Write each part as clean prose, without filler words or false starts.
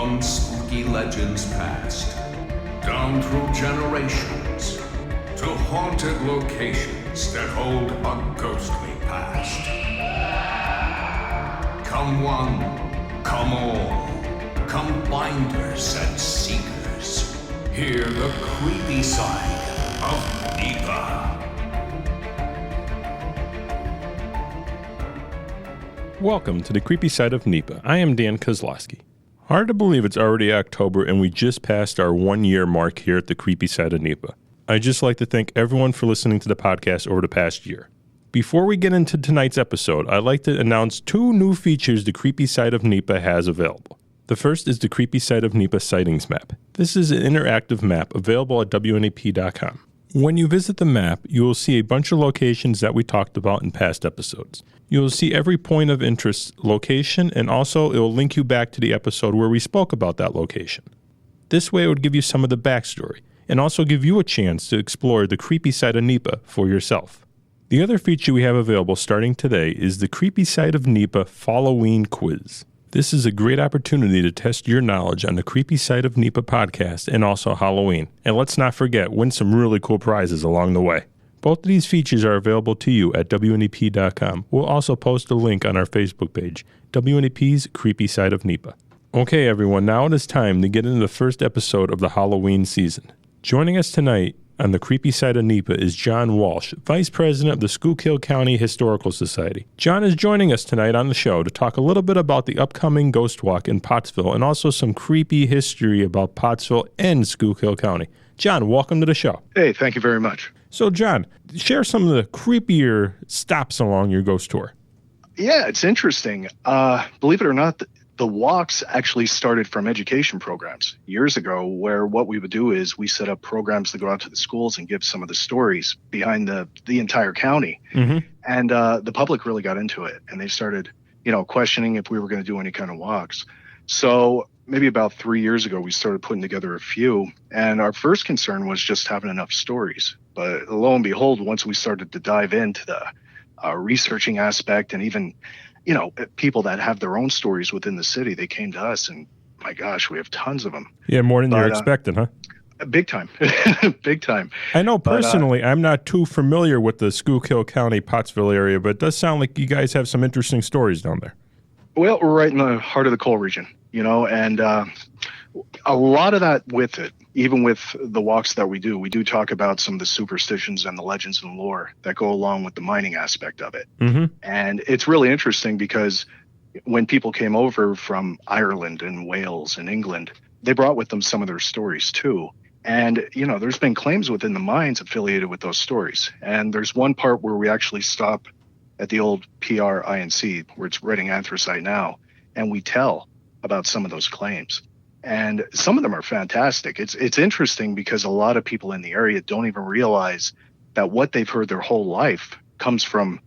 From spooky legends past, down through generations, to haunted locations that hold a ghostly past. Come one, come all, come finders and seekers. Hear the creepy side of NEPA. Welcome to the Creepy Side of NEPA. I am Dan Kozlowski. Hard to believe it's already October and we just passed our 1-year mark here at the Creepy Side of NEPA. I'd just like to thank everyone for listening to the podcast over the past year. Before we get into tonight's episode, I'd like to announce 2 new features the Creepy Side of NEPA has available. The first is the Creepy Side of NEPA Sightings Map. This is an interactive map available at WNEP.com. When you visit the map, you will see a bunch of locations that we talked about in past episodes. You will see every point of interest location, and also it will link you back to the episode where we spoke about that location. This way it would give you some of the backstory, and also give you a chance to explore the creepy side of NEPA for yourself. The other feature we have available starting today is the Creepy Side of NEPA Halloween Quiz. This is a great opportunity to test your knowledge on the Creepy Side of NEPA podcast and also Halloween. And let's not forget, win some really cool prizes along the way. Both of these features are available to you at WNEP.com. We'll also post a link on our Facebook page, WNEP's Creepy Side of NEPA. Okay, everyone, now it is time to get into the first episode of the Halloween season. Joining us tonight on the Creepy Side of NEPA is John Walsh, Vice President of the Schuylkill County Historical Society. John is joining us tonight on the show to talk a little bit about the upcoming Ghost Walk in Pottsville and also some creepy history about Pottsville and Schuylkill County. John, welcome to the show. Hey, thank you very much. So, John, share some of the creepier stops along your ghost tour. Yeah, it's interesting. Believe it or not, the walks actually started from education programs years ago, where what we would do is we set up programs to go out to the schools and give some of the stories behind the entire county. Mm-hmm. And the public really got into it, and they started, questioning if we were going to do any kind of walks. So maybe about 3 years ago, we started putting together a few, and our first concern was just having enough stories. But lo and behold, once we started to dive into the researching aspect and even people that have their own stories within the city, they came to us, and my gosh, we have tons of them. Yeah, more than you're expecting, huh? Big time. Big time. I know personally, I'm not too familiar with the Schuylkill County, Pottsville area, but it does sound like you guys have some interesting stories down there. Well, we're right in the heart of the coal region, and a lot of that with it, even with the walks that we do talk about some of the superstitions and the legends and lore that go along with the mining aspect of it. Mm-hmm. And it's really interesting because when people came over from Ireland and Wales and England, they brought with them some of their stories too. And, there's been claims within the mines affiliated with those stories. And there's one part where we actually stop at the old PRINC, where it's Reading Anthracite now, and we tell about some of those claims. And some of them are fantastic. It's interesting because a lot of people in the area don't even realize that what they've heard their whole life comes from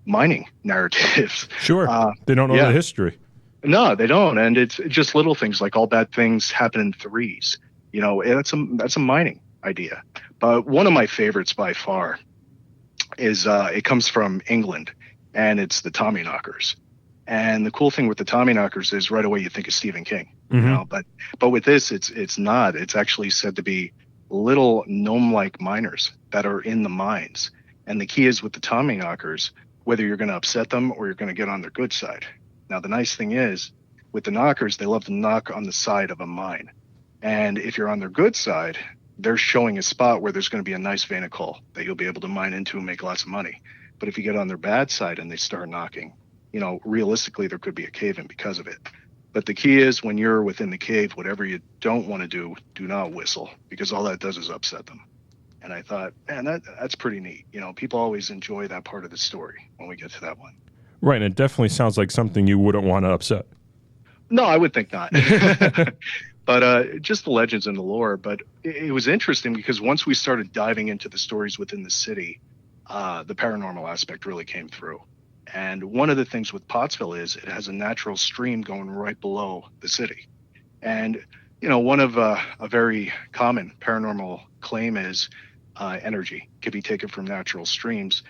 mining narratives. Sure. They don't know the history. No, they don't. And it's just little things like all bad things happen in threes. That's a mining idea. But one of my favorites by far is it comes from England, and it's the Tommyknockers. And the cool thing with the Tommyknockers is right away you think of Stephen King. Mm-hmm. But with this, it's not. It's actually said to be little gnome-like miners that are in the mines. And the key is with the Tommyknockers, whether you're going to upset them or you're going to get on their good side. Now, the nice thing is, with the knockers, they love to knock on the side of a mine. And if you're on their good side, they're showing a spot where there's going to be a nice vein of coal that you'll be able to mine into and make lots of money. But if you get on their bad side and they start knocking, realistically, there could be a cave-in because of it. But the key is when you're within the cave, whatever you don't want to do not whistle, because all that does is upset them. And I thought, man, that's pretty neat. People always enjoy that part of the story when we get to that one. Right, and it definitely sounds like something you wouldn't want to upset. No, I would think not. But just the legends and the lore. But it was interesting because once we started diving into the stories within the city, the paranormal aspect really came through. And one of the things with Pottsville is it has a natural stream going right below the city. And, one of a very common paranormal claim is energy can be taken from natural streams.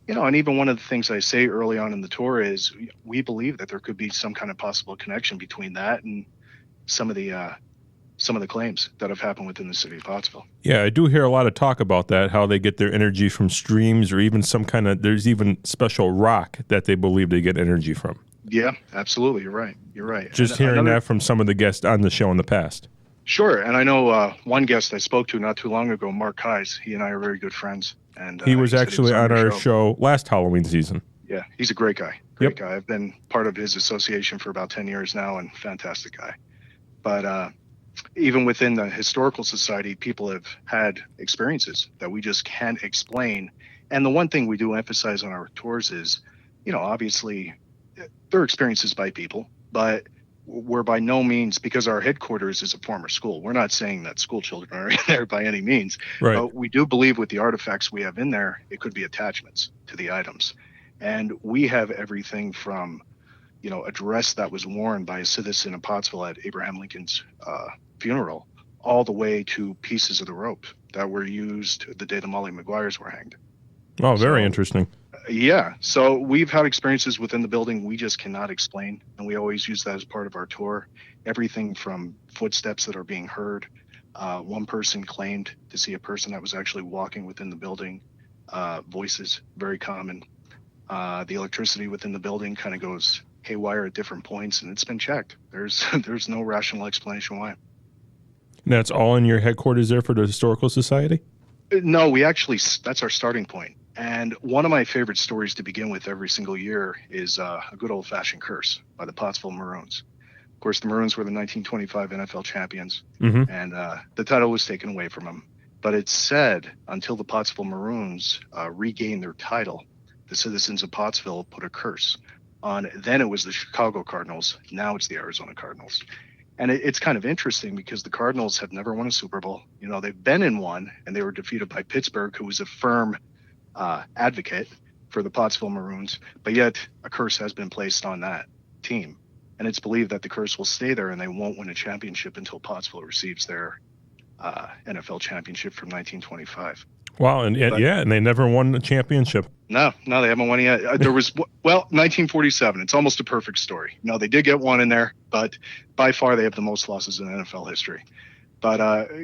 And even one of the things I say early on in the tour is we believe that there could be some kind of possible connection between that and some of the claims that have happened within the city of Pottsville. Yeah, I do hear a lot of talk about that, how they get their energy from streams or even there's even special rock that they believe they get energy from. Yeah, absolutely. You're right. Just hearing that from some of the guests on the show in the past. Sure. And I know one guest I spoke to not too long ago, Mark Keyes, he and I are very good friends. And he was actually on our show last Halloween season. Yeah, he's a great guy. Great guy. I've been part of his association for about 10 years now, and fantastic guy. But even within the Historical Society, people have had experiences that we just can't explain. And the one thing we do emphasize on our tours is, obviously they're experiences by people, but we're by no means, because our headquarters is a former school. We're not saying that school children are in there by any means, right. But we do believe with the artifacts we have in there, it could be attachments to the items. And we have everything from, a dress that was worn by a citizen of Pottsville at Abraham Lincoln's funeral, all the way to pieces of the rope that were used the day the Molly Maguires were hanged. Oh, very interesting. Yeah. So we've had experiences within the building we just cannot explain. And we always use that as part of our tour. Everything from footsteps that are being heard. One person claimed to see a person that was actually walking within the building. Voices, very common. The electricity within the building kind of goes haywire at different points, and it's been checked. There's no rational explanation why. And that's all in your headquarters there for the Historical Society? No, that's our starting point. And one of my favorite stories to begin with every single year is a good old-fashioned curse by the Pottsville Maroons. Of course, the Maroons were the 1925 NFL champions, and the title was taken away from them. But it's said until the Pottsville Maroons regained their title, the citizens of Pottsville put a curse on, then it was the Chicago Cardinals, now it's the Arizona Cardinals. And it's kind of interesting because the Cardinals have never won a Super Bowl. They've been in one, and they were defeated by Pittsburgh, who was a firm advocate for the Pottsville Maroons, but yet a curse has been placed on that team. And it's believed that the curse will stay there and they won't win a championship until Pottsville receives their NFL championship from 1925. Wow, and they never won a championship. No, they haven't won yet. There was, 1947. It's almost a perfect story. No, they did get one in there, but by far they have the most losses in NFL history. But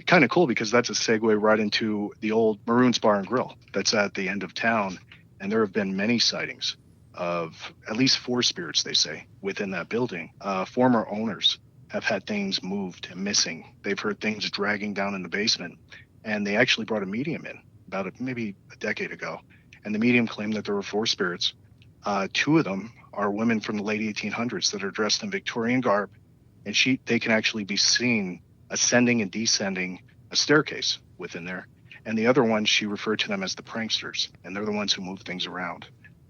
kind of cool because that's a segue right into the old Maroons Bar and Grill that's at the end of town. And there have been many sightings of at least 4 spirits, they say, within that building. Former owners have had things moved and missing. They've heard things dragging down in the basement. And they actually brought a medium in about maybe a decade ago. And the medium claimed that there were 4 spirits. 2 of them are women from the late 1800s that are dressed in Victorian garb. And they can actually be seen ascending and descending a staircase within there. And the other one, she referred to them as the pranksters, and they're the ones who move things around.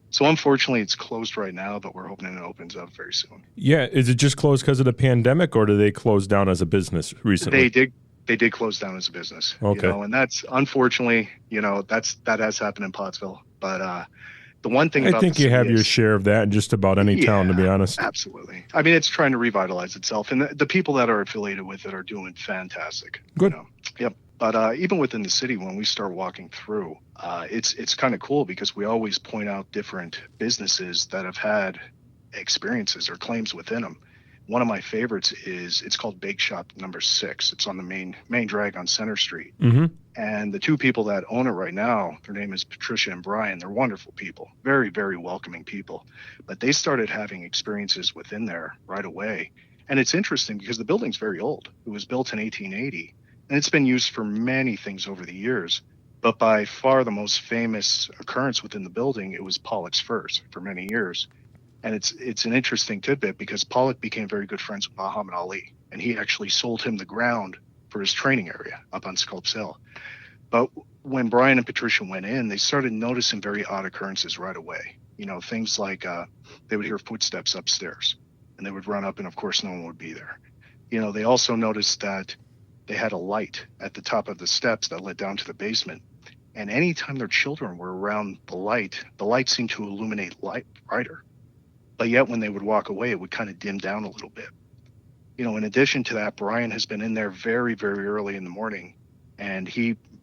So unfortunately, it's closed right now, but we're hoping it opens up very soon. Yeah, is it just closed because of the pandemic, or do they close down as a business recently? They did close down as a business. Okay. And that's unfortunately, that has happened in Pottsville. But the one thing I think you have your share of that in just about any town, to be honest. Absolutely. I mean, it's trying to revitalize itself, and the people that are affiliated with it are doing fantastic. Good. Yep. But even within the city, when we start walking through, it's kind of cool because we always point out different businesses that have had experiences or claims within them. One of my favorites it's called Bake Shop Number 6. It's on the main drag on Center Street. Mm-hmm. And the 2 people that own it right now, their name is Patricia and Brian. They're wonderful people, very, very welcoming people. But they started having experiences within there right away. And it's interesting because the building's very old. It was built in 1880, and it's been used for many things over the years. But by far the most famous occurrence within the building, it was Pollock's furs for many years. And it's an interesting tidbit because Pollock became very good friends with Muhammad Ali, and he actually sold him the ground for his training area up on Sculp's Hill. But when Brian and Patricia went in, they started noticing very odd occurrences right away. Things like they would hear footsteps upstairs, and they would run up, and of course no one would be there. They also noticed that they had a light at the top of the steps that led down to the basement. And anytime their children were around the light seemed to illuminate light brighter. But yet when they would walk away, it would kind of dim down a little bit. In addition to that, Brian has been in there very, very early in the morning. And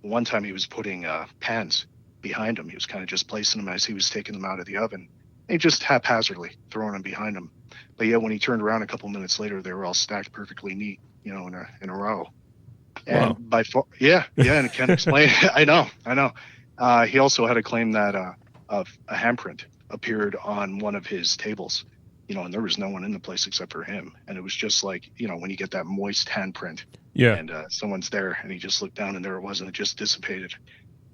one time he was putting pans behind him. He was kind of just placing them as he was taking them out of the oven. And just haphazardly throwing them behind him. But yeah, when he turned around a couple minutes later, they were all stacked perfectly neat, in a row. And Wow. by far, and it can explain. I know. He also had a claim that a handprint appeared on one of his tables, and there was no one in the place except for him. And it was just like, when you get that moist handprint, Yeah. and someone's there, and he just looked down, and there it was, and it just dissipated.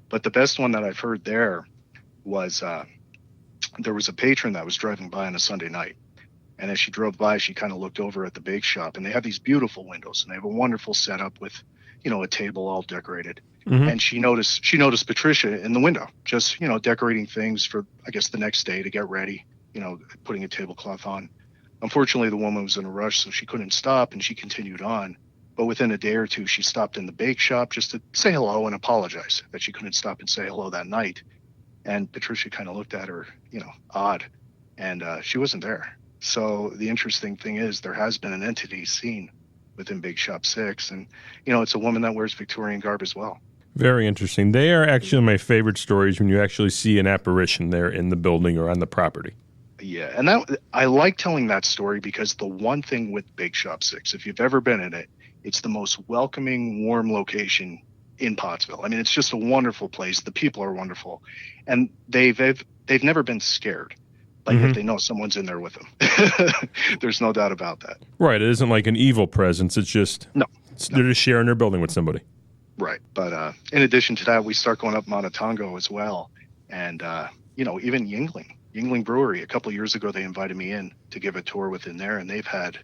But the best one that I've heard there was there was a patron that was driving by on a Sunday night. And as she drove by, she kind of looked over at the bake shop, and they have these beautiful windows, and they have a wonderful setup with, a table all decorated. Mhm. And she noticed Patricia in the window, just, decorating things for, I guess, the next day to get ready, putting a tablecloth on. Unfortunately, the woman was in a rush, so she couldn't stop, and she continued on. But within a day or two, she stopped in the bake shop just to say hello and apologize that she couldn't stop and say hello that night. And Patricia kind of looked at her, odd, and she wasn't there. So the interesting thing is there has been an entity seen within Big Shop 6, and, it's a woman that wears Victorian garb as well. Very interesting. They are actually my favorite stories when you actually see an apparition there in the building or on the property. Yeah, and that I like telling that story because the one thing with Big Shop 6, if you've ever been in it, it's the most welcoming, warm location in Pottsville. I mean, it's just a wonderful place. The people are wonderful, and they've never been scared. Like if they know someone's in there with them. There's no doubt about that. Right. It isn't like an evil presence. It's just they're just sharing their building with somebody. Right. But in addition to that, we start going up Monotongo as well. And, even Yengling Brewery, a couple of years ago, they invited me in to give a tour within there. And they've had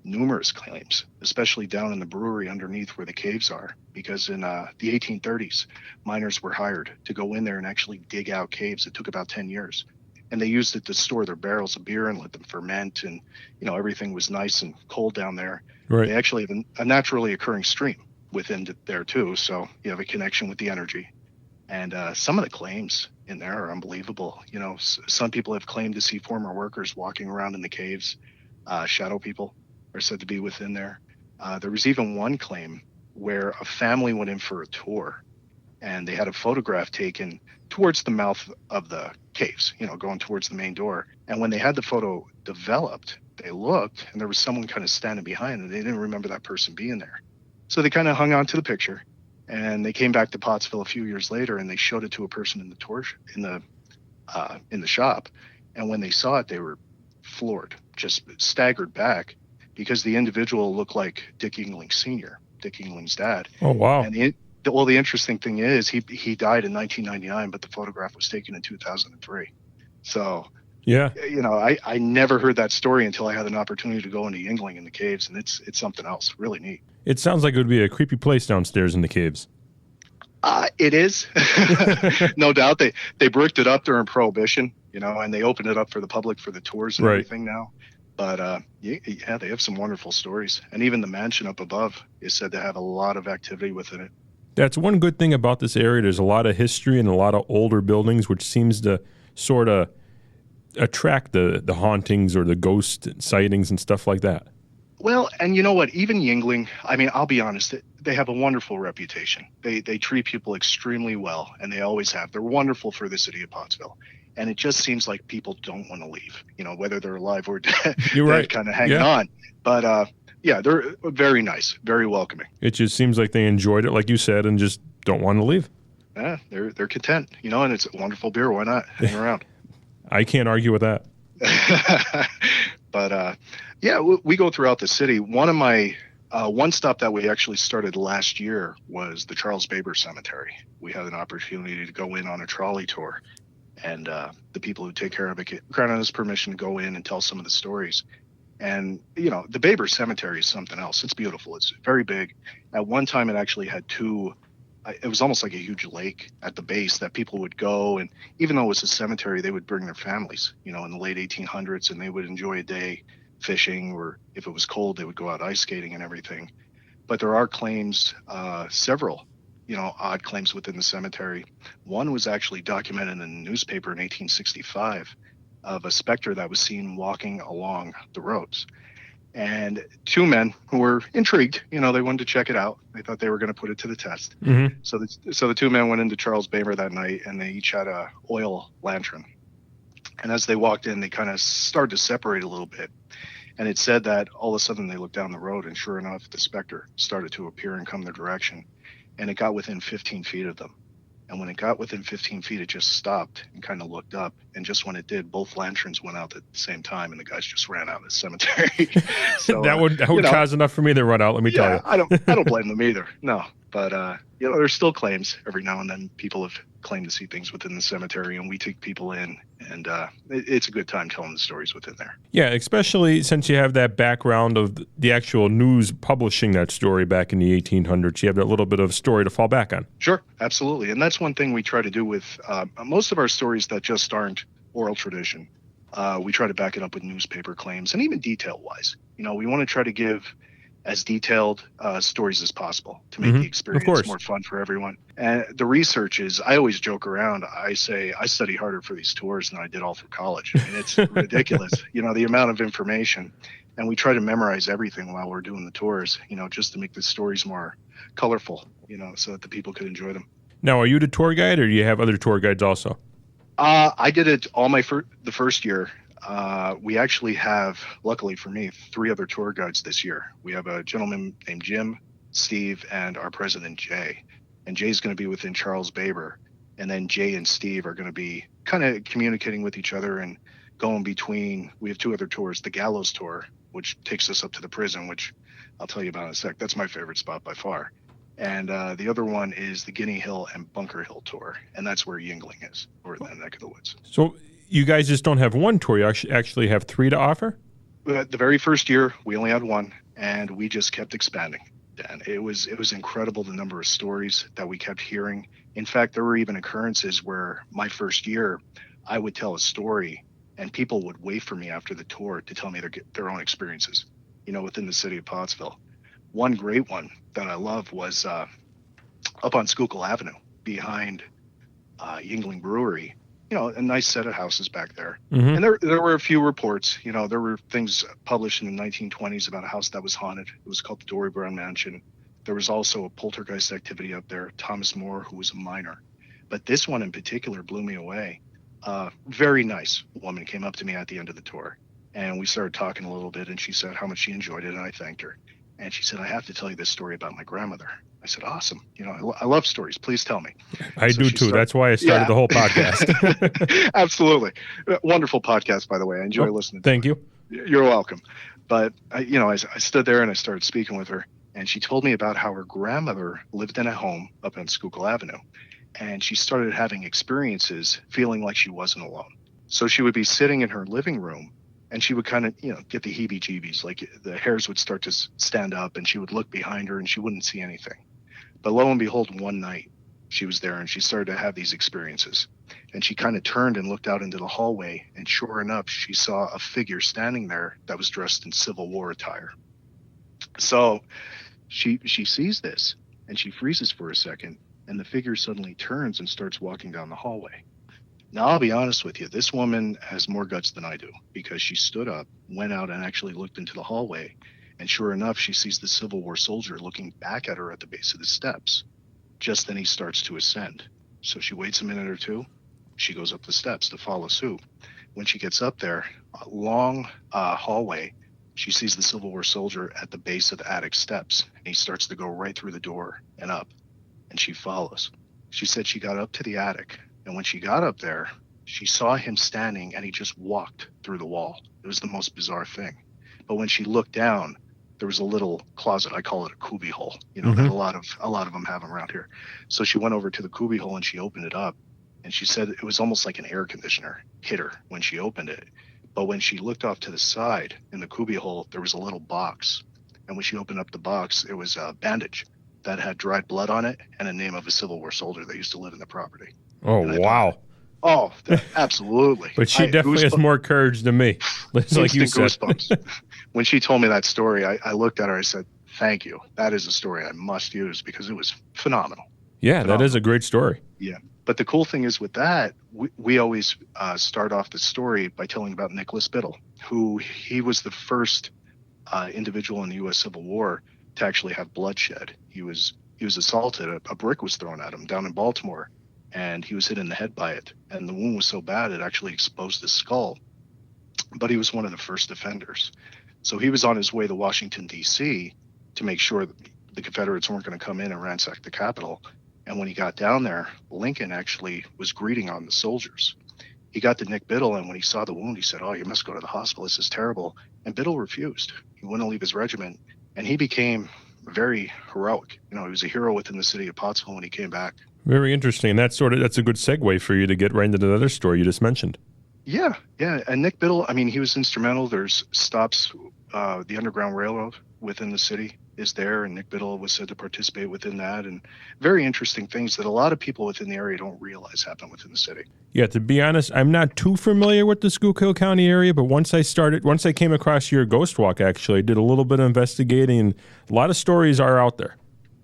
numerous claims, especially down in the brewery underneath where the caves are. Because in the 1830s, miners were hired to go in there and actually dig out caves. It took about 10 years. And they used it to store their barrels of beer and let them ferment. And, everything was nice and cold down there. Right. They actually have a naturally occurring stream within there too, so you have a connection with the energy. And some of the claims in there are unbelievable. Some people have claimed to see former workers walking around in the caves. Shadow people are said to be within there. There was even one claim where a family went in for a tour, and they had a photograph taken towards the mouth of the caves, going towards the main door. And when they had the photo developed, they looked, and there was someone kind of standing behind, and they didn't remember that person being there. So they kind of hung on to the picture, and they came back to Pottsville a few years later, and they showed it to a person in the tour in the shop. And when they saw it, they were floored, just staggered back, because the individual looked like Dick Yengling Sr., Dick Yengling's dad. Oh, wow. And the interesting thing is he died in 1999, but the photograph was taken in 2003. So, yeah, I never heard that story until I had an opportunity to go into Yengling in the caves, and it's something else, really neat. It sounds like it would be a creepy place downstairs in the caves. It is. No doubt. They bricked it up during Prohibition, and they opened it up for the public for the tours and everything now. But yeah, they have some wonderful stories. And even the mansion up above is said to have a lot of activity within it. That's one good thing about this area. There's a lot of history and a lot of older buildings, which seems to sort of attract the hauntings or the ghost sightings and stuff like that. Well, and you know what? Even Yengling, I mean, I'll be honest, they have a wonderful reputation. They treat people extremely well, and they always have. They're wonderful for the city of Pottsville. And it just seems like people don't want to leave, whether they're alive or dead. You're right. Kind of hanging on. But yeah, they're very nice, very welcoming. It just seems like they enjoyed it, like you said, and just don't want to leave. Yeah, they're content, and it's a wonderful beer. Why not hang around? I can't argue with that. But yeah, we go throughout the city. One of my one stop that we actually started last year was the Charles Baber Cemetery. We had an opportunity to go in on a trolley tour, and the people who take care of it granted us permission to go in and tell some of the stories. And the Baber Cemetery is something else. It's beautiful. It's very big. At one time, it actually had it was almost like a huge lake at the base that people would go. And even though it was a cemetery, they would bring their families, in the late 1800s, and they would enjoy a day fishing, or if it was cold, they would go out ice skating and everything. But there are claims, several, odd claims within the cemetery. One was actually documented in the newspaper in 1865 of a specter that was seen walking along the roads. And two men who were intrigued, they wanted to check it out. They thought they were going to put it to the test. Mm-hmm. So the two men went into Charles Baber that night, and they each had a oil lantern. And as they walked in, they kind of started to separate a little bit. And it said that all of a sudden they looked down the road, and sure enough, the specter started to appear and come their direction. And it got within 15 feet of them. And when it got within 15 feet, it just stopped and kind of looked up. And just when it did, both lanterns went out at the same time, and the guys just ran out of the cemetery. So that would cause enough for me to run out. Let me tell you. I don't blame them either. No, but there's still claims every now and then. People have claimed to see things within the cemetery, and we take people in, and it's a good time telling the stories within there. Yeah, especially since you have that background of the actual news publishing that story back in the 1800s. You have that little bit of story to fall back on. Sure, absolutely. And that's one thing we try to do with most of our stories that just aren't oral tradition. We try to back it up with newspaper claims, and even detail-wise. We want to try to give as detailed stories as possible to make the experience more fun for everyone. And the research is, I always joke around. I say I study harder for these tours than I did all through college. I mean, it's ridiculous, the amount of information. And we try to memorize everything while we're doing the tours, just to make the stories more colorful, so that the people could enjoy them. Now, are you the tour guide, or do you have other tour guides also? I did it all the first year. We actually have, luckily for me, 3 other tour guides this year. We have a gentleman named Jim, Steve, and our president, Jay. And Jay's going to be within Charles Baber. And then Jay and Steve are going to be kind of communicating with each other and going between. We have 2 other tours, the Gallows Tour, which takes us up to the prison, which I'll tell you about in a sec. That's my favorite spot by far. And the other one is the Guinea Hill and Bunker Hill Tour. And that's where Yengling is, over in that neck of the woods. So you guys just don't have one tour. You actually have 3 to offer? The very first year, we only had 1, and we just kept expanding. And it was incredible, the number of stories that we kept hearing. In fact, there were even occurrences where my first year, I would tell a story, and people would wait for me after the tour to tell me their own experiences, within the city of Pottsville. One great one that I love was up on Schuylkill Avenue behind Yengling Brewery. A nice set of houses back there. And there were a few reports. There were things published in the 1920s about a house that was haunted. It was called the Dory Brown Mansion. There was also a poltergeist activity up there, Thomas Moore, who was a miner. But this one in particular blew me away. Very nice woman came up to me at the end of the tour, and we started talking a little bit, and she said how much she enjoyed it, and I thanked her. And she said, I have to tell you this story about my grandmother. I said, awesome. I love stories. Please tell me. I do too. That's why I started the whole podcast. Absolutely. Wonderful podcast, by the way. I enjoy listening to it. Thank you. You're welcome. But, I stood there and I started speaking with her, and she told me about how her grandmother lived in a home up on Schuylkill Avenue. And she started having experiences feeling like she wasn't alone. So she would be sitting in her living room, and she would kind of, get the heebie-jeebies, like the hairs would start to stand up, and she would look behind her and she wouldn't see anything. But lo and behold, one night she was there and she started to have these experiences. And she kind of turned and looked out into the hallway, and sure enough, she saw a figure standing there that was dressed in Civil War attire. So she sees this, and she freezes for a second, and the figure suddenly turns and starts walking down the hallway. Now, I'll be honest with you, this woman has more guts than I do, because she stood up, went out, and actually looked into the hallway. And sure enough, she sees the Civil War soldier looking back at her at the base of the steps. Just then he starts to ascend. So she waits a minute or two. She goes up the steps to follow suit. When she gets up there, a long hallway, she sees the Civil War soldier at the base of the attic steps. And he starts to go right through the door and up. And she follows. She said she got up to the attic. And when she got up there, she saw him standing, and he just walked through the wall. It was the most bizarre thing. But when she looked down, there was a little closet. I call it a cubby hole, that a lot of them have around here. So she went over to the cubby hole and she opened it up, and she said it was almost like an air conditioner hit her when she opened it. But when she looked off to the side in the cubby hole, there was a little box. And when she opened up the box, it was a bandage that had dried blood on it and a name of a Civil War soldier that used to live in the property. Oh, wow. Absolutely. But she definitely has more courage than me. Like you said. Goosebumps. When she told me that story, I looked at her. I said, thank you. That is a story I must use, because it was phenomenal. Yeah, phenomenal. That is a great story. Yeah. But the cool thing is with that, we always start off the story by telling about Nicholas Biddle, who he was the first individual in the U.S. Civil War to actually have bloodshed. He was assaulted. A brick was thrown at him down in Baltimore. and he was hit in the head by it. And the wound was so bad it actually exposed his skull. But he was one of the first defenders. So he was on his way to Washington, D.C. to make sure that the Confederates weren't going to come in and ransack the Capitol. And when he got down there, Lincoln actually was greeting on the soldiers. He got to Nick Biddle, and when he saw the wound, he said, "Oh, you must go to the hospital. This is terrible." And Biddle refused. He wouldn't leave his regiment, and he became very heroic. He was a hero within the city of Pottsville when he came back. Very interesting. That's a good segue for you to get right into the other story you just mentioned. Yeah. And Nick Biddle, he was instrumental. There's stops, the Underground Railroad within the city is there, and Nick Biddle was said to participate within that, and very interesting things that a lot of people within the area don't realize happen within the city. Yeah, to be honest, I'm not too familiar with the Schuylkill County area, but once I came across your ghost walk, actually, I did a little bit of investigating, and a lot of stories are out there.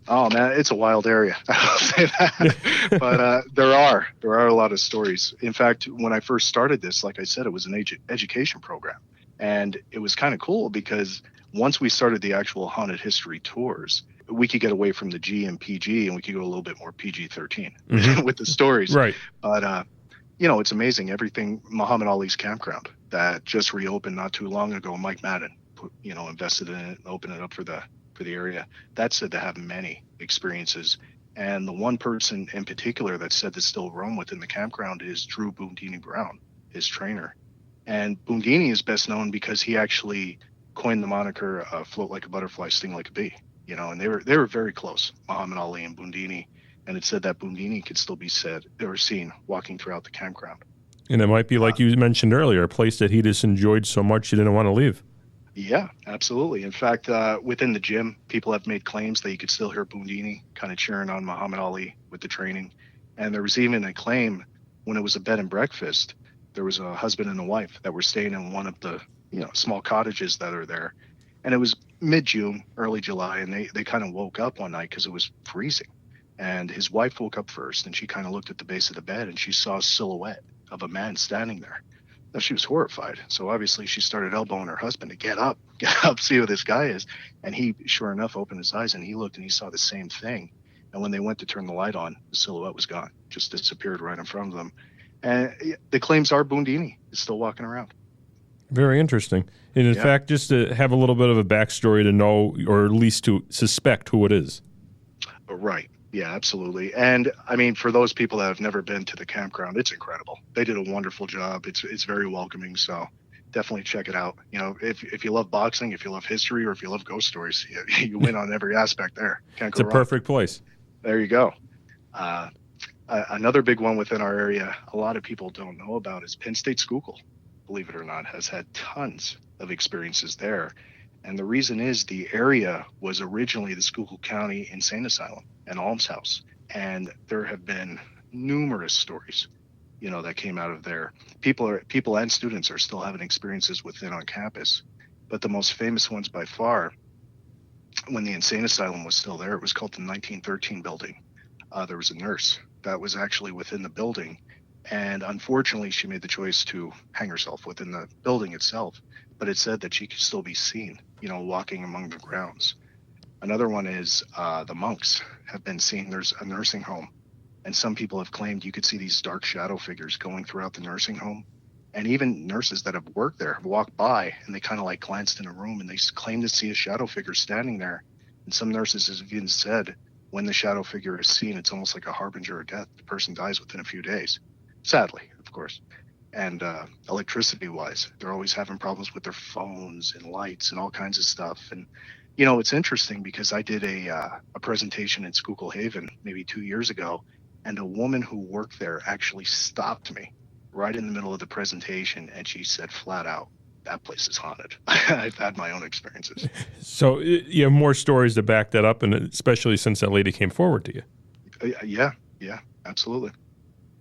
Oh man, it's a wild area. I'll say that. But there are a lot of stories. In fact, when I first started this, like I said, it was an education program, and it was kind of cool because once we started the actual haunted history tours, we could get away from the G and PG, and we could go a little bit more PG-13 with the stories. Right. But it's amazing. Everything, Muhammad Ali's campground that just reopened not too long ago. Mike Madden, invested in it and opened it up for the area. That's said to have many experiences. And the one person in particular that said to still roam within the campground is Drew Boondini Brown, his trainer. And Boondini is best known because he actually coined the moniker "float like a butterfly, sting like a bee." And they were very close, Muhammad Ali and Boondini. And it said that Boondini could still be seen walking throughout the campground. And it might be, like you mentioned earlier, a place that he just enjoyed so much he didn't want to leave. Yeah, absolutely. In fact, within the gym, people have made claims that you could still hear Boondini kind of cheering on Muhammad Ali with the training. And there was even a claim when it was a bed and breakfast, there was a husband and a wife that were staying in one of the small cottages that are there. And it was mid-June, early July, and they kind of woke up one night because it was freezing. And his wife woke up first, and she kind of looked at the base of the bed, and she saw a silhouette of a man standing there. Now, she was horrified. So obviously she started elbowing her husband to get up, see who this guy is. And he, sure enough, opened his eyes, and he looked, and he saw the same thing. And when they went to turn the light on, the silhouette was gone, just disappeared right in front of them. And the claims are Boondini is still walking around. Very interesting. And in fact, just to have a little bit of a backstory to know, or at least to suspect who it is. Right. Yeah, absolutely. And for those people that have never been to the campground, it's incredible. They did a wonderful job. It's very welcoming. So definitely check it out. If you love boxing, if you love history, or if you love ghost stories, you win on every aspect there. Can't go wrong. It's a perfect place. There you go. Another big one within our area, a lot of people don't know about, is Penn State Schuylkill, believe it or not, has had tons of experiences there. And the reason is the area was originally the Schuylkill County Insane Asylum and Almshouse. And there have been numerous stories, that came out of there. People and students are still having experiences within on campus. But the most famous ones by far, when the Insane Asylum was still there, it was called the 1913 building. There was a nurse that was actually within the building. And unfortunately, she made the choice to hang herself within the building itself. But it said that she could still be seen, walking among the grounds. Another one is the monks have been seen. There's a nursing home, and some people have claimed you could see these dark shadow figures going throughout the nursing home. And even nurses that have worked there have walked by, and they kind of like glanced in a room, and they claim to see a shadow figure standing there. And some nurses have even said when the shadow figure is seen, it's almost like a harbinger of death. The person dies within a few days. Sadly, of course. And electricity-wise, they're always having problems with their phones and lights and all kinds of stuff. And, it's interesting because I did a presentation in Schuylkill Haven maybe 2 years ago, and a woman who worked there actually stopped me right in the middle of the presentation, and she said flat out, "That place is haunted." I've had my own experiences. So you have more stories to back that up, and especially since that lady came forward to you. Yeah, absolutely.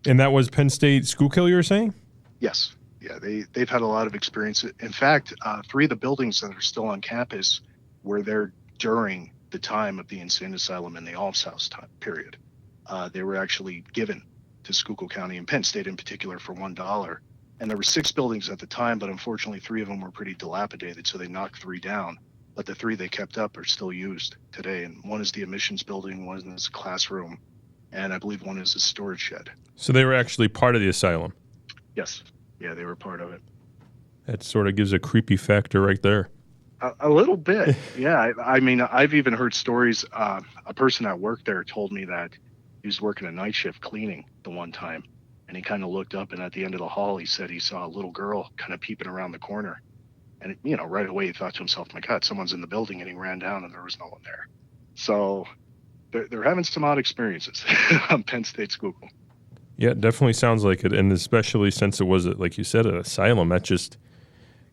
And that was Penn State Schuylkill, you were saying? Yes. Yeah, they've had a lot of experience. In fact, 3 of the buildings that are still on campus were there during the time of the Insane Asylum and the Almshouse time period. They were actually given to Schuylkill County and Penn State in particular for $1. And there were 6 buildings at the time, but unfortunately 3 of them were pretty dilapidated, so they knocked 3 down. But the 3 they kept up are still used today. And one is the admissions building, one is a classroom, and I believe one is a storage shed. So they were actually part of the asylum. Yes. Yeah, they were part of it. That sort of gives a creepy factor right there. A little bit. Yeah. I mean, I've even heard stories. A person at work there told me that he was working a night shift cleaning the one time, and he kind of looked up, and at the end of the hall, he said he saw a little girl kind of peeping around the corner. And, right away he thought to himself, my God, someone's in the building, and he ran down and there was no one there. So they're having some odd experiences on Penn State Schuylkill. Yeah, it definitely sounds like it. And especially since it was, like you said, an asylum, that just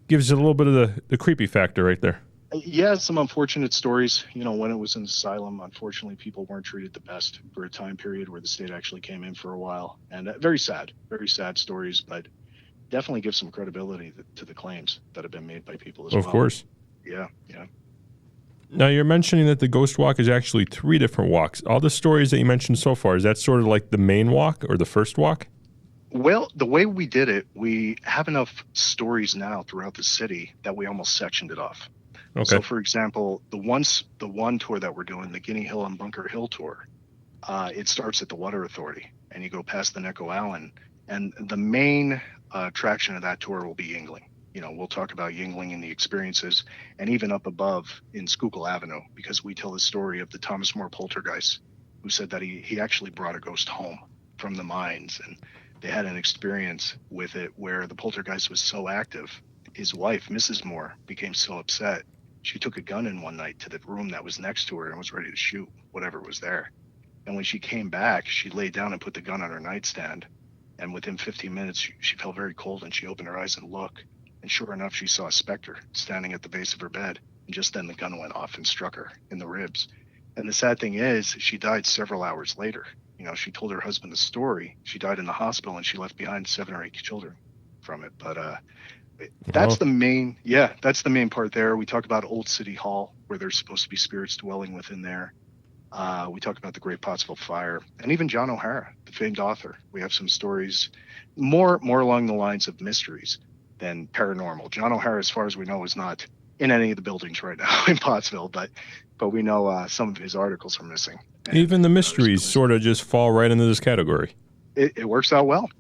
gives it a little bit of the creepy factor right there. Yeah, some unfortunate stories. When it was an asylum, unfortunately, people weren't treated the best for a time period where the state actually came in for a while. And very sad stories, but definitely give some credibility to the claims that have been made by people as well. Of course. Yeah. Now, you're mentioning that the ghost walk is actually 3 different walks. All the stories that you mentioned so far, is that sort of like the main walk or the first walk? Well, the way we did it, we have enough stories now throughout the city that we almost sectioned it off. Okay. So, for example, the one tour that we're doing, the Guinea Hill and Bunker Hill tour, it starts at the Water Authority, and you go past the Necco Allen, and the main attraction of that tour will be Yengling. We'll talk about Yengling and the experiences, and even up above in Schuylkill Avenue, because we tell the story of the Thomas More poltergeist, who said that he actually brought a ghost home from the mines, and they had an experience with it where the poltergeist was so active, his wife, Mrs. Moore, became so upset, she took a gun in one night to the room that was next to her and was ready to shoot whatever was there. And when she came back, she laid down and put the gun on her nightstand. And within 15 minutes, she felt very cold, and she opened her eyes and looked. And sure enough, she saw a specter standing at the base of her bed. And just then the gun went off and struck her in the ribs. And the sad thing is, she died several hours later. She told her husband the story. She died in the hospital, and she left behind 7 or 8 children from it. But that's the main part there. We talk about Old City Hall, where there's supposed to be spirits dwelling within there. We talk about the Great Pottsville Fire, and even John O'Hara, the famed author. We have some stories more along the lines of mysteries than paranormal. John O'Hara, as far as we know, is not in any of the buildings right now in Pottsville, but we know some of his articles are missing. And even the mysteries sort of just fall right into this category. It works out well.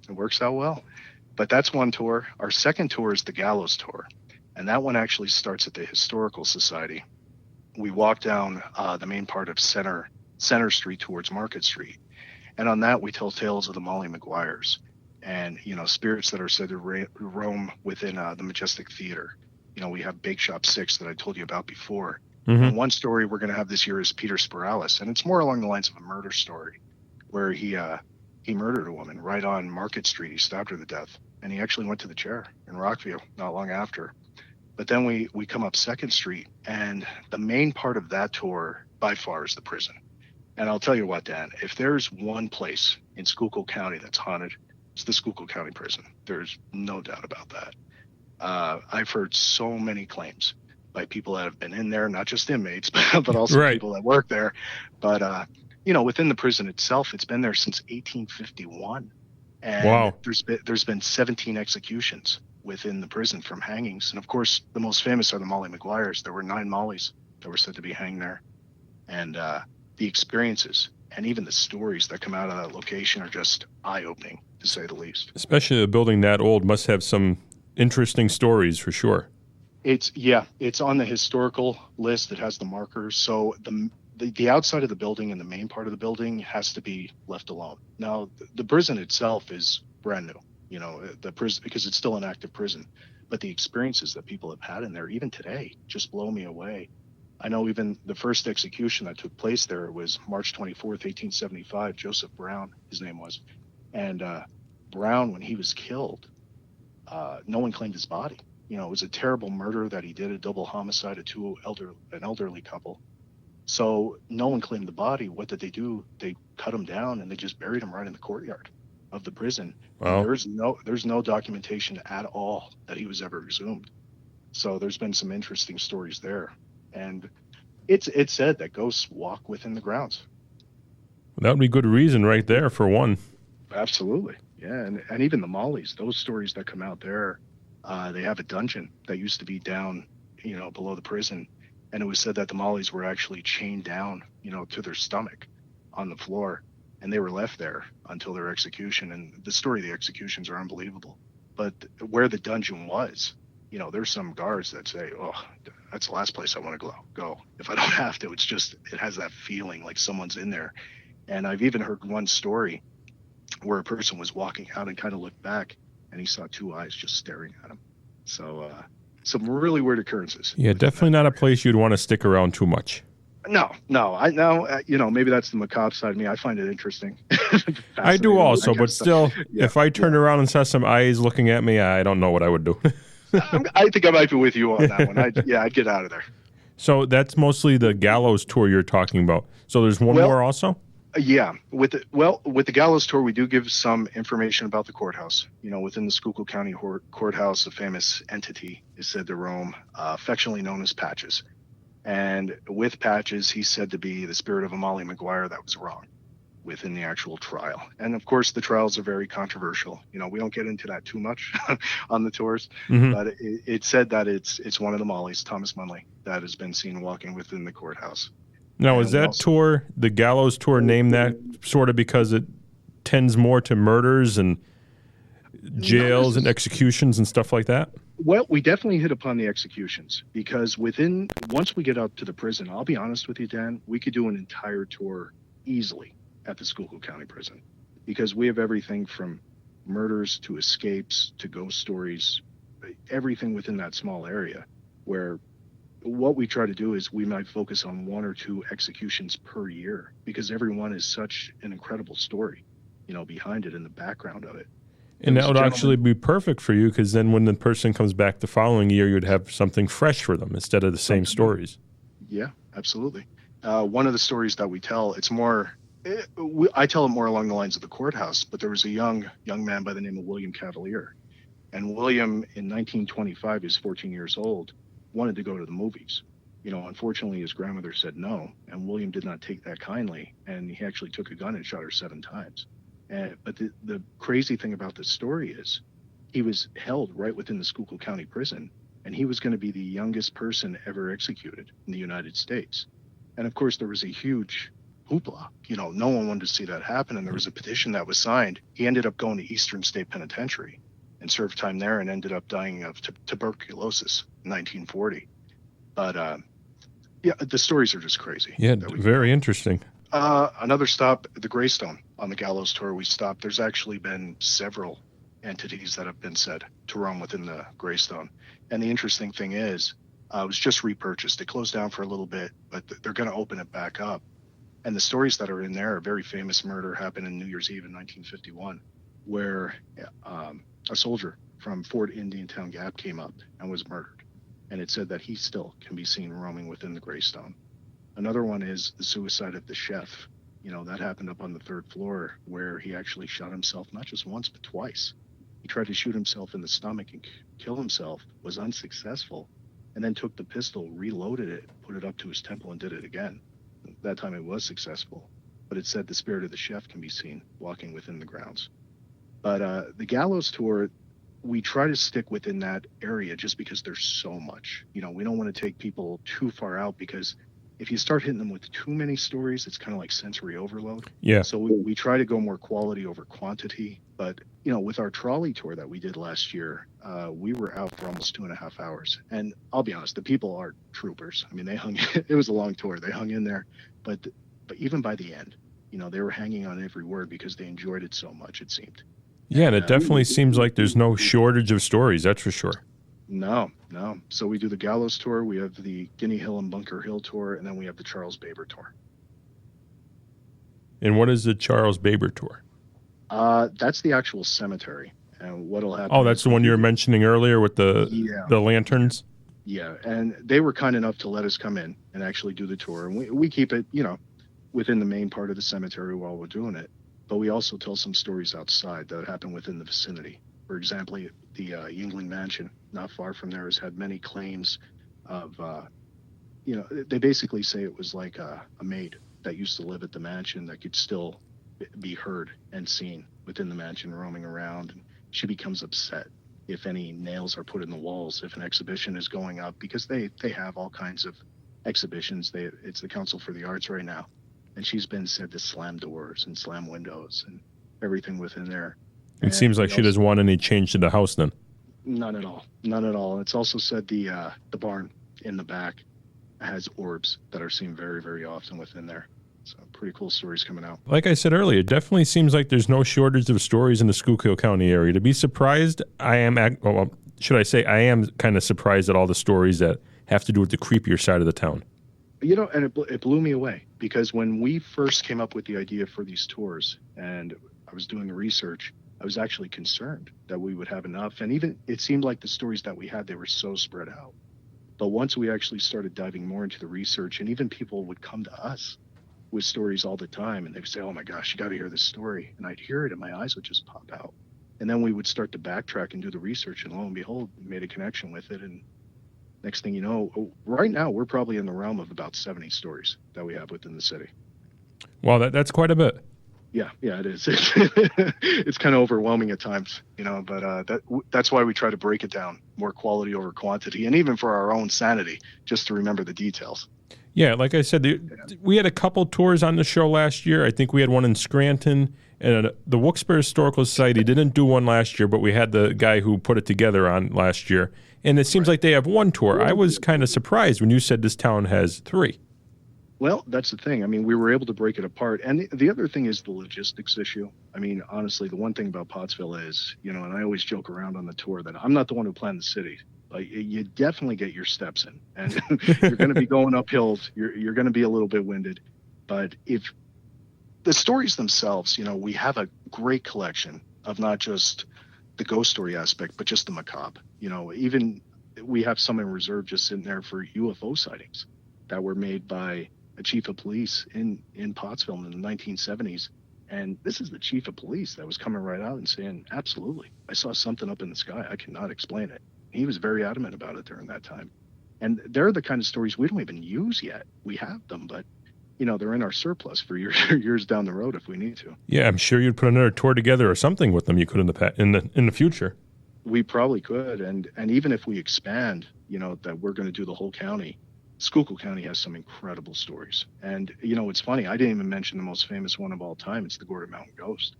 But that's one tour. Our second tour is the Gallows Tour, and that one actually starts at the Historical Society. We walk down the main part of Center Street towards Market Street, and on that we tell tales of the Molly Maguires and spirits that are said to roam within the Majestic Theater. We have Bake Shop 6 that I told you about before. Mm-hmm. And one story we're going to have this year is Peter Spiralis, and it's more along the lines of a murder story, where he murdered a woman right on Market Street. He stabbed her to death, and he actually went to the chair in Rockview not long after. But then we come up 2nd Street, and the main part of that tour by far is the prison. And I'll tell you what, Dan, if there's one place in Schuylkill County that's haunted, it's the Schuylkill County Prison. There's no doubt about that. I've heard so many claims by people that have been in there, not just inmates, but also right. People that work there. But, within the prison itself, it's been there since 1851. And wow. There's been 17 executions within the prison from hangings. And of course, the most famous are the Molly Maguires. There were 9 Mollys that were said to be hanged there. And the experiences and even the stories that come out of that location are just eye-opening, to say the least. Especially a building that old must have some interesting stories for sure. It's on the historical list. It has the markers. So the outside of the building and the main part of the building has to be left alone. Now, the prison itself is brand new, the prison, because it's still an active prison. But the experiences that people have had in there, even today, just blow me away. I know even the first execution that took place there was March 24th, 1875. Joseph Brown, his name was. And Brown, when he was killed, no one claimed his body. It was a terrible murder that he did, a double homicide of an elderly couple. So no one claimed the body. What did they do? They cut him down and they just buried him right in the courtyard of the prison. Wow. There's no documentation at all that he was ever exhumed. So there's been some interesting stories there. And it's said that ghosts walk within the grounds. That would be good reason right there for one. Absolutely. Yeah. And even the Mollies, those stories that come out there, they have a dungeon that used to be down, below the prison. And it was said that the Mollies were actually chained down, to their stomach on the floor. and they were left there until their execution. And the story of the executions are unbelievable. But where the dungeon was, there's some guards that say, "Oh, that's the last place I want to go. If I don't have to." It has that feeling like someone's in there. And I've even heard one story where a person was walking out and kind of looked back, and he saw two eyes just staring at him. So some really weird occurrences. Yeah, definitely not a place you'd want to stick around too much. No. Maybe that's the macabre side of me. I find it interesting. I do also, but still, Yeah, if I turned around and saw some eyes looking at me, I don't know what I would do. I think I might be with you on that one. I'd get out of there. So that's mostly the gallows tour you're talking about. So there's one more also? Yeah. With the gallows tour, we do give some information about the courthouse. Within the Schuylkill County courthouse, a famous entity is said to roam, affectionately known as Patches. And with Patches, he's said to be the spirit of Amalia McGuire that was wrong within the actual trial. And of course, the trials are very controversial. We don't get into that too much on the tours, but it's said that it's one of the Mollies, Thomas Munley, that has been seen walking within the courthouse. Now, is that tour, the gallows tour, named that sort of because it tends more to murders and jails and executions and stuff like that? Well, we definitely hit upon the executions because once we get up to the prison, I'll be honest with you, Dan, we could do an entire tour easily at the Schuylkill County Prison because we have everything from murders to escapes to ghost stories, everything within that small area, where what we try to do is we might focus on one or two executions per year because every one is such an incredible story, behind it in the background of it. And that would actually be perfect for you because then when the person comes back the following year, you'd have something fresh for them instead of the same stories. Yeah, absolutely. One of the stories that we tell, it's more, I tell it more along the lines of the courthouse, but there was a young man by the name of William Cavalier. And William, in 1925, he was 14 years old, wanted to go to the movies. Unfortunately, his grandmother said no, and William did not take that kindly, and he actually took a gun and shot her 7 times. But the crazy thing about this story is he was held right within the Schuylkill County Prison, and he was going to be the youngest person ever executed in the United States. And of course, there was a huge hoopla. No one wanted to see that happen, and there was a petition that was signed. He ended up going to Eastern State Penitentiary and served time there and ended up dying of tuberculosis in 1940. But the stories are just crazy. Yeah, very interesting. Another stop, the Greystone on the gallows tour we stopped. There's actually been several entities that have been said to roam within the Greystone. And the interesting thing is, it was just repurchased. It closed down for a little bit, but they're going to open it back up. And the stories that are in there, a very famous murder happened in New Year's Eve in 1951, where a soldier from Fort Indiantown Gap came up and was murdered. And it said that he still can be seen roaming within the Greystone. Another one is the suicide of the chef. That happened up on the 3rd floor where he actually shot himself, not just once, but twice. He tried to shoot himself in the stomach and kill himself, was unsuccessful, and then took the pistol, reloaded it, put it up to his temple, and did it again. That time it was successful, but it said the spirit of the chef can be seen walking within the grounds. But the gallows tour, we try to stick within that area just because there's so much. We don't want to take people too far out because if you start hitting them with too many stories, it's kind of like sensory overload. Yeah. So we try to go more quality over quantity. But, with our trolley tour that we did last year, we were out for almost 2.5 hours. And I'll be honest, the people are troopers. I mean, it was a long tour. They hung in there. But even by the end, they were hanging on every word because they enjoyed it so much, it seemed. Yeah, and it definitely seems like there's no shortage of stories, that's for sure. No. So we do the gallows tour, we have the Guinea Hill and Bunker Hill tour, and then we have the Charles Baber tour. And what is the Charles Baber tour? That's the actual cemetery. And what'll happen? Oh, that's the one you were mentioning earlier with the lanterns? Yeah, and they were kind enough to let us come in and actually do the tour. And we keep it, within the main part of the cemetery while we're doing it. But we also tell some stories outside that happen within the vicinity. For example, the Yengling Mansion, not far from there, has had many claims of, they basically say it was like a maid that used to live at the mansion that could still be heard and seen within the mansion roaming around. And she becomes upset if any nails are put in the walls, if an exhibition is going up, because they have all kinds of exhibitions. It's the Council for the Arts right now. and she's been said to slam doors and slam windows and everything within there. It seems like she doesn't want any change to the house then. None at all. None at all. It's also said the barn in the back has orbs that are seen very, very often within there. So pretty cool stories coming out. Like I said earlier, it definitely seems like there's no shortage of stories in the Schuylkill County area. To be surprised, I am kind of surprised at all the stories that have to do with the creepier side of the town. And it blew me away, because when we first came up with the idea for these tours and I was doing the research, I was actually concerned that we would have enough. And even it seemed like the stories that we had, they were so spread out. But once we actually started diving more into the research, and even people would come to us with stories all the time, and they would say, oh my gosh, you got to hear this story. And I'd hear it and my eyes would just pop out. And then we would start to backtrack and do the research, and lo and behold, we made a connection with it. And next thing you know, right now, we're probably in the realm of about 70 stories that we have within the city. Wow, that's quite a bit. Yeah, it is. It's kind of overwhelming at times, but that's why we try to break it down, more quality over quantity, and even for our own sanity, just to remember the details. Yeah, like I said, we had a couple tours on the show last year. I think we had one in Scranton, and the Wilkes-Barre Historical Society didn't do one last year, but we had the guy who put it together on last year. And it seems like they have one tour. I was kind of surprised when you said this town has 3. Well, that's the thing. I mean, we were able to break it apart. And the other thing is the logistics issue. I mean, honestly, the one thing about Pottsville is, and I always joke around on the tour that I'm not the one who planned the city. Like, you definitely get your steps in, and you're going to be going up hills. You're going to be a little bit winded. But if the stories themselves, we have a great collection of not just the ghost story aspect, but just the macabre. Even we have some in reserve just sitting there for UFO sightings that were made by a chief of police in Pottsville in the 1970s. And this is the chief of police that was coming right out and saying, absolutely, I saw something up in the sky. I cannot explain it. He was very adamant about it during that time. And they're the kind of stories we don't even use yet. We have them, but they're in our surplus for years down the road if we need to. Yeah, I'm sure you'd put another tour together or something with them. You could in the future. We probably could, and even if we expand, that we're going to do the whole county. Schuylkill County has some incredible stories. And, it's funny, I didn't even mention the most famous one of all time. It's the Gordon Mountain Ghost.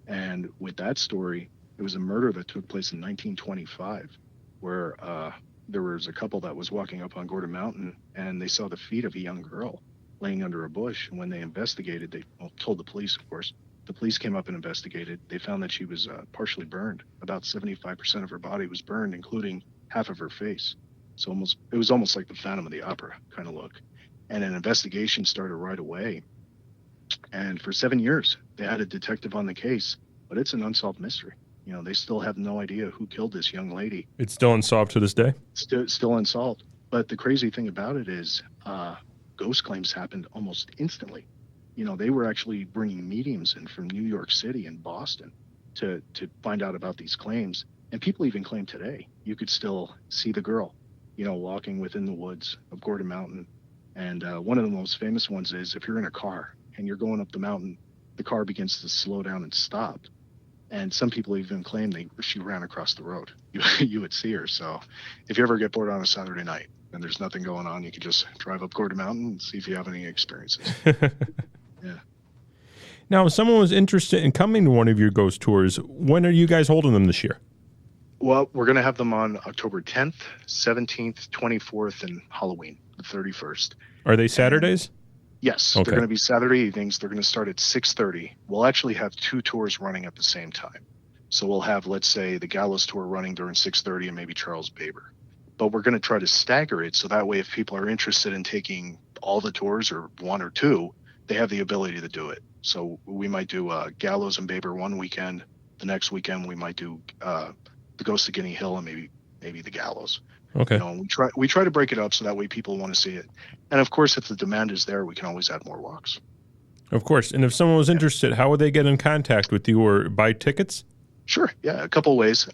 And with that story, it was a murder that took place in 1925, where there was a couple that was walking up on Gordon Mountain, and they saw the feet of a young girl laying under a bush. And when they investigated, they told the police, of course. The police came up and investigated. They found that she was partially burned. About 75% of her body was burned, including half of her face. So it was almost like the Phantom of the Opera kind of look. And an investigation started right away. And for 7 years, they had a detective on the case, but it's an unsolved mystery. They still have no idea who killed this young lady. It's still unsolved to this day? Still unsolved. But the crazy thing about it is ghost claims happened almost instantly. They were actually bringing mediums in from New York City and Boston to find out about these claims. And people even claim today you could still see the girl, walking within the woods of Gordon Mountain. And one of the most famous ones is if you're in a car and you're going up the mountain, the car begins to slow down and stop. And some people even claim she ran across the road. You would see her. So if you ever get bored on a Saturday night and there's nothing going on, you could just drive up Gordon Mountain and see if you have any experiences. Yeah. Now, if someone was interested in coming to one of your ghost tours, when are you guys holding them this year? Well, we're going to have them on October 10th, 17th, 24th, and Halloween, the 31st. Are they Saturdays? Yes, okay. They're going to be Saturday evenings. They're going to start at 6:30. We'll actually have 2 tours running at the same time. So we'll have, let's say, the Gallows tour running during 6:30 and maybe Charles Baber. But we're going to try to stagger it so that way if people are interested in taking all the tours or 1 or 2, they have the ability to do it. So we might do Gallows and Baber one weekend. The next weekend we might do the Ghost of Guinea Hill and maybe the Gallows. Okay. We try to break it up so that way people want to see it. And of course, if the demand is there, we can always add more walks. Of course. And if someone was interested, how would they get in contact with you or buy tickets? Sure. Yeah, a couple ways.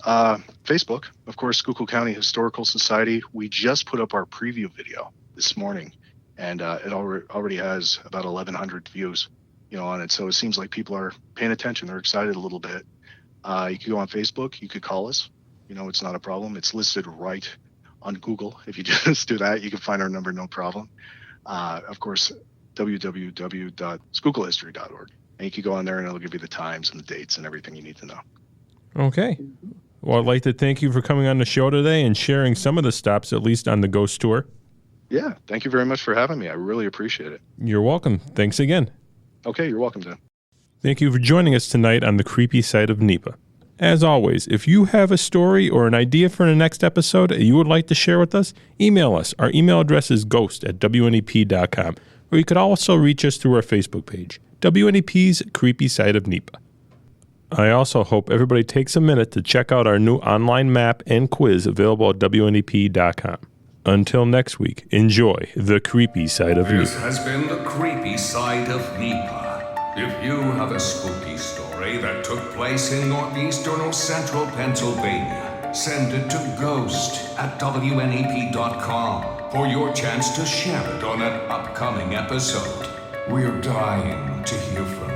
Facebook, of course, Schuylkill County Historical Society. We just put up our preview video this morning, and it already has about 1,100 views, on it. So it seems like people are paying attention. They're excited a little bit. You could go on Facebook. You could call us. It's not a problem. It's listed right on Google. If you just do that, you can find our number, no problem. Of course, www.schuylkillhistory.org. And you can go on there and it'll give you the times and the dates and everything you need to know. Okay. Well, I'd like to thank you for coming on the show today and sharing some of the stops, at least on the ghost tour. Yeah, thank you very much for having me. I really appreciate it. You're welcome. Thanks again. Okay, you're welcome, Dan. Thank you for joining us tonight on the Creepy Side of NEPA. As always, if you have a story or an idea for the next episode that you would like to share with us, email us. Our email address is ghost@wnep.com, or you could also reach us through our Facebook page, WNEP's Creepy Side of NEPA. I also hope everybody takes a minute to check out our new online map and quiz available at WNEP.com. Until next week, enjoy the Creepy Side of This NEPA. has been the Creepy Side of NEPA. If you have a spooky story that took place in northeastern or central Pennsylvania, send it to ghost@WNEP.com for your chance to share it on an upcoming episode. We're dying to hear from you.